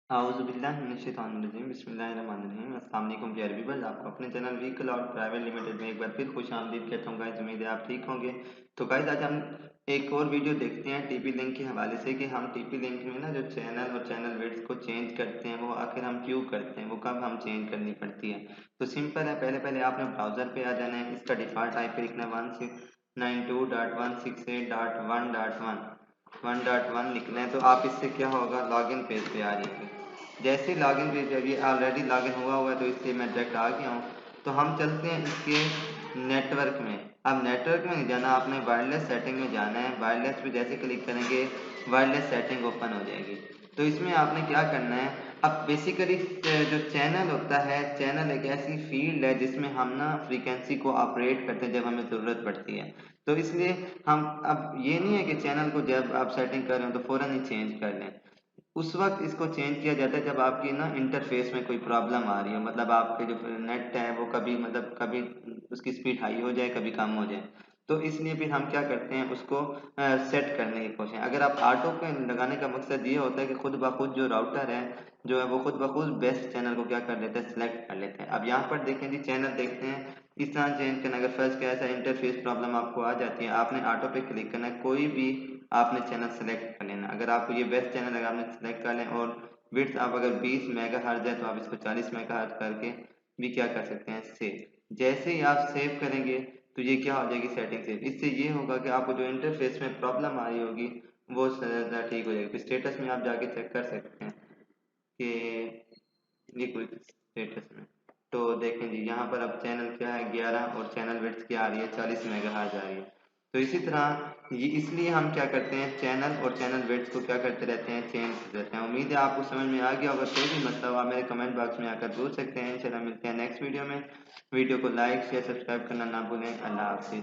आऊज़ुबिल्लाहिमिनश्शैतानिर्रजीम बिस्मिल्लाहिर्रहमानिर्रहीम। अस्सलाम वालेकुम प्यारे व्यूअर्स, आपको अपने channel We Cloud Private Limited में एक बार फिर खुशामदीद कहता हूँ गाइस। उम्मीद है आप ठीक होंगे। तो गाइस आज हम एक और वीडियो देखते हैं टीपी लिंक के हवाले से कि हम टीपी लिंक में ना जो चैनल और चैनल विड्थ को चेंज करते हैं वो आखिर हम क्यों करते हैं, वो कब हम चेंज करनी पड़ती है। तो सिंपल है, पहले पहले आपने ब्राउज़र पे आ जाना है। इसका डिफ़ॉल्ट टाइप पे लिखना है 192.168.1.1 1.1 लिखना है। तो आप इससे क्या होगा, लॉगिन पेज पे आ जाएंगे। जैसे ही लॉगिन पेज पे ये ऑलरेडी लॉगिन हुआ हुआ है तो इसलिए मैं डायरेक्ट आ गया हूँ। तो हम चलते हैं इसके नेटवर्क में। अब नेटवर्क में नहीं जाना, आपने वायरलेस सेटिंग में जाना है। वायरलेस पे जैसे क्लिक करेंगे वायरलेस सेटिंग ओपन हो जाएगी। तो इसमें आपने क्या करना है, अब बेसिकली जो चैनल होता है, चैनल एक ऐसी फील्ड है जिसमें हम ना फ्रीक्वेंसी को ऑपरेट करते हैं जब हमें ज़रूरत पड़ती है। तो इसलिए हम अब ये नहीं है कि चैनल को जब आप सेटिंग कर रहे हो तो फ़ौरन ही चेंज कर लें। उस वक्त इसको चेंज किया जाता है जब आपकी ना इंटरफेस में कोई प्रॉब्लम आ रही हो, मतलब आपके जो नेट है वो कभी मतलब कभी उसकी स्पीड हाई हो जाए, कभी कम हो जाए। तो इसलिए फिर हम क्या करते हैं, उसको सेट करने की कोशिश। अगर आप ऑटो पे लगाने का मकसद ये होता है कि खुद ब खुद जो राउटर है जो है वो खुद ब खुद बेस्ट चैनल को क्या कर लेते हैं, सेलेक्ट कर लेते हैं। अब यहाँ पर देखें जी, चैनल देखते हैं किस तरह चेंज करना। अगर फर्स्ट क्या ऐसा इंटरफेस प्रॉब्लम आपको आ जाती है, आपने ऑटो पे क्लिक करना है, कोई भी आपने चैनल सेलेक्ट कर लेना। अगर आपको ये बेस्ट चैनल अगर आपने सेलेक्ट कर लें और विड्थ आप अगर 20 मेगाहर्ट्ज़ है तो आप इसको 40 मेगाहर्ट्ज़ करके भी क्या कर सकते हैं, सेव। जैसे ही आप सेव करेंगे तो ये क्या हो जाएगी, सेटिंग सेव। इससे ये होगा कि आपको जो इंटरफेस में प्रॉब्लम आ रही होगी वो ठीक हो जाएगी। स्टेटस में आप जाके चेक कर सकते हैं कि ये कोई स्टेटस में तो देखें जी, यहाँ पर अब चैनल क्या है 11 और चैनल विड्थ क्या आ रही है, 40 मेगाहर्ट्ज़ आ रही है। तो इसी तरह ये इसलिए हम क्या करते हैं, चैनल और चैनल विड्थ को क्या करते रहते हैं, चेंज करते रहते हैं। उम्मीद है आपको समझ में आ गया होगा। कोई भी मसला हो आप मेरे कमेंट बॉक्स में आकर पूछ सकते हैं। इंशाल्लाह मिलते हैं नेक्स्ट वीडियो में। वीडियो को लाइक शेयर सब्सक्राइब करना ना भूलें। अल्लाह हाफिज़।